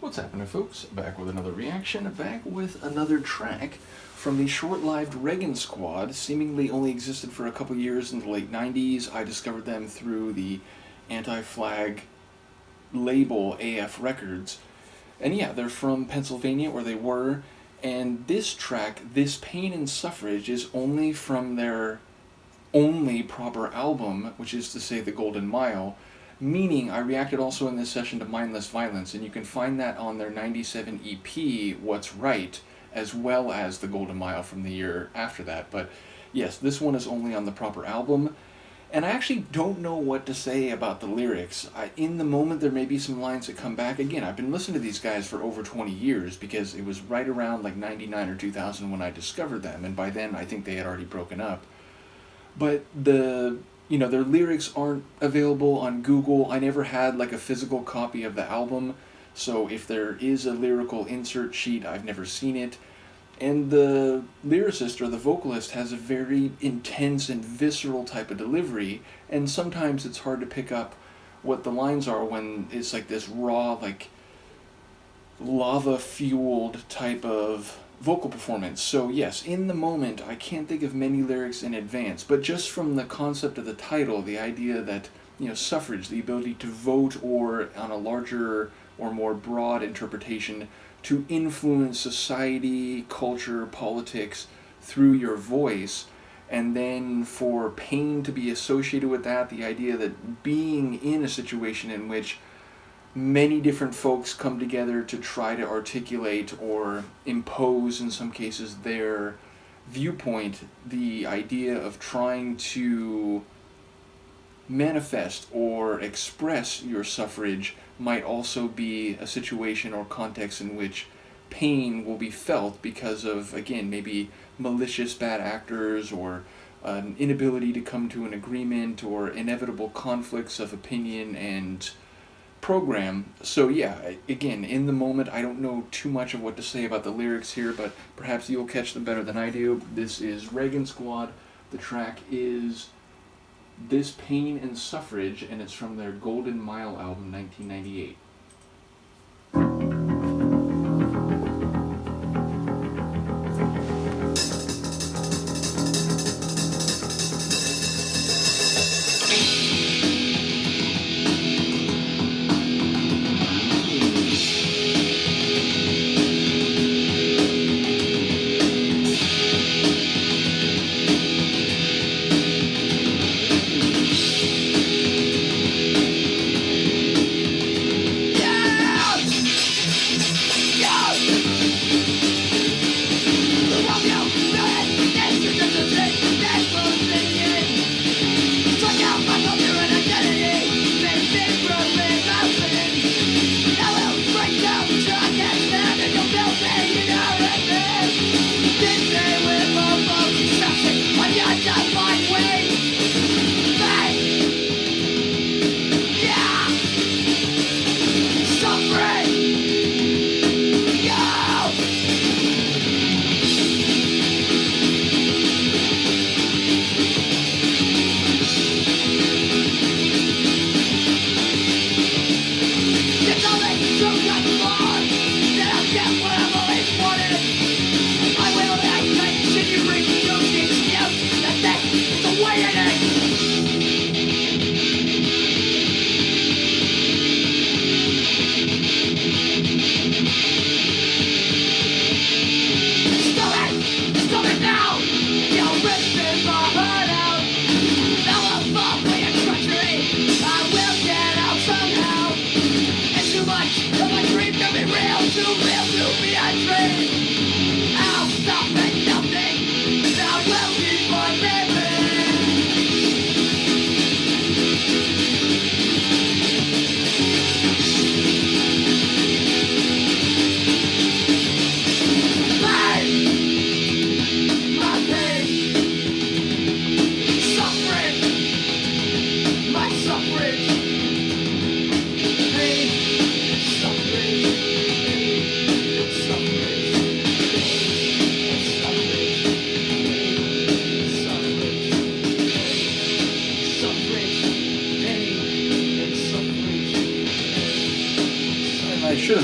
What's happening, folks? Back with another reaction, back with another track from the short-lived Reagan Squad. Seemingly only existed for a couple years in the late 90s. I discovered them through the anti-flag label AF Records. And yeah, they're from Pennsylvania, or they were. And this track, this Pain and Suffrage, is only from their only proper album, which is to say the Golden Mile. Meaning, I reacted also in this session to Mindless Violence, and you can find that on their 97 EP, What's Right, as well as the Golden Mile from the year after that. But yes, this one is only on the proper album. And I actually don't know what to say about the lyrics. In the moment, there may be some lines that come back. Again, I've been listening to these guys for over 20 years, because it was right around like 99 or 2000 when I discovered them, and by then I think they had already broken up. But their lyrics aren't available on Google. I never had like a physical copy of the album, so if there is a lyrical insert sheet, I've never seen it. And the lyricist, or the vocalist, has a very intense and visceral type of delivery, and sometimes it's hard to pick up what the lines are when it's like this raw, like lava-fueled type of vocal performance. So yes, in the moment, I can't think of many lyrics in advance, but just from the concept of the title, the idea that, suffrage, the ability to vote, or on a larger or more broad interpretation, to influence society, culture, politics through your voice, and then for pain to be associated with that, the idea that being in a situation in which many different folks come together to try to articulate or impose, in some cases, their viewpoint, the idea of trying to manifest or express your suffrage might also be a situation or context in which pain will be felt because of, again, maybe malicious bad actors, or an inability to come to an agreement, or inevitable conflicts of opinion and program. So yeah, again, in the moment, I don't know too much of what to say about the lyrics here, but perhaps you'll catch them better than I do. This is Reagan Squad. The track is This Pain and Suffrage, and it's from their Golden Mile album, 1998.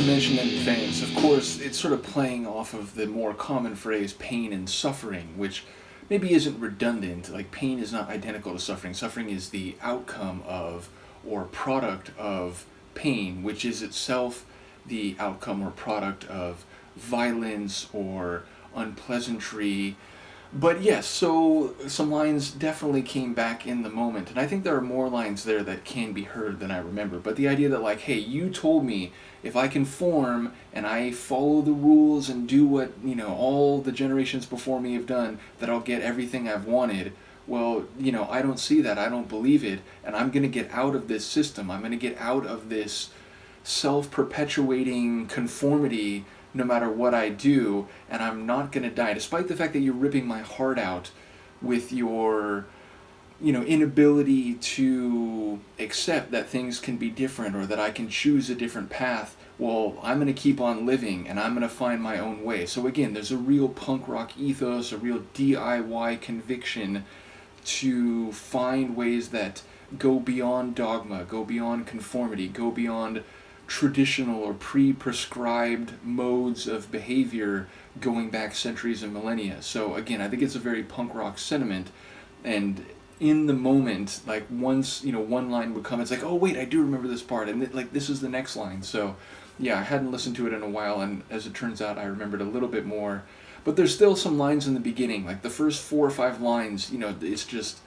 to mention in advance, of course, it's sort of playing off of the more common phrase pain and suffering, which maybe isn't redundant. Like, pain is not identical to suffering. Suffering is the outcome of or product of pain, which is itself the outcome or product of violence or unpleasantry. But yes, so some lines definitely came back in the moment, and I think there are more lines there that can be heard than I remember. But the idea that, like, hey, you told me if I conform and I follow the rules and do what, all the generations before me have done, that I'll get everything I've wanted. Well, I don't see that, I don't believe it, and I'm going to get out of this system. I'm going to get out of this self-perpetuating conformity no matter what I do, and I'm not going to die, despite the fact that you're ripping my heart out with your, inability to accept that things can be different or that I can choose a different path. Well, I'm going to keep on living, and I'm going to find my own way. So again, there's a real punk rock ethos, a real DIY conviction to find ways that go beyond dogma, go beyond conformity, go beyond traditional or pre-prescribed modes of behavior going back centuries and millennia. So again, I think it's a very punk rock sentiment, and in the moment, like, once one line would come, it's like, oh wait, I do remember this part, and this is the next line. So yeah, I hadn't listened to it in a while, and as it turns out, I remembered a little bit more. But there's still some lines in the beginning, like the first 4 or 5 lines, it's just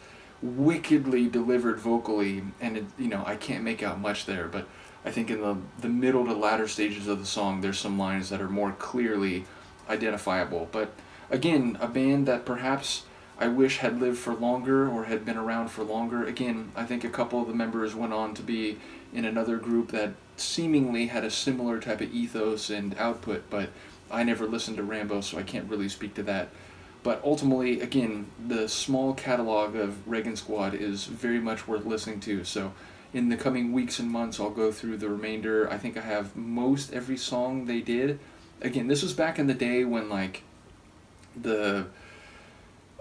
wickedly delivered vocally, and I can't make out much there. But I think in the middle to latter stages of the song, there's some lines that are more clearly identifiable. But again, a band that perhaps I wish had lived for longer or had been around for longer. Again, I think a couple of the members went on to be in another group that seemingly had a similar type of ethos and output, but I never listened to Rambo, so I can't really speak to that. But ultimately, again, the small catalog of Reagan Squad is very much worth listening to. So in the coming weeks and months, I'll go through the remainder. I think I have most every song they did. Again, this was back in the day when, like,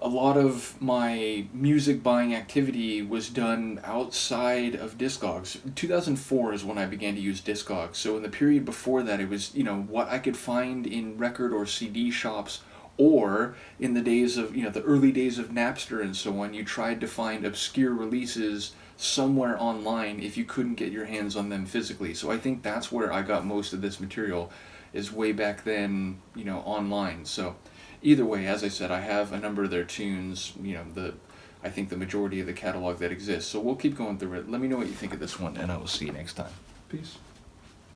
a lot of my music buying activity was done outside of Discogs. 2004 is when I began to use Discogs. So in the period before that, it was, what I could find in record or CD shops, or in the days of, the early days of Napster and so on, you tried to find obscure releases somewhere online if you couldn't get your hands on them physically. So I think that's where I got most of this material, is way back then, online. So either way, as I said, I have a number of their tunes, I think the majority of the catalog that exists. So we'll keep going through it. Let me know what you think of this one, and I will see you next time. Peace.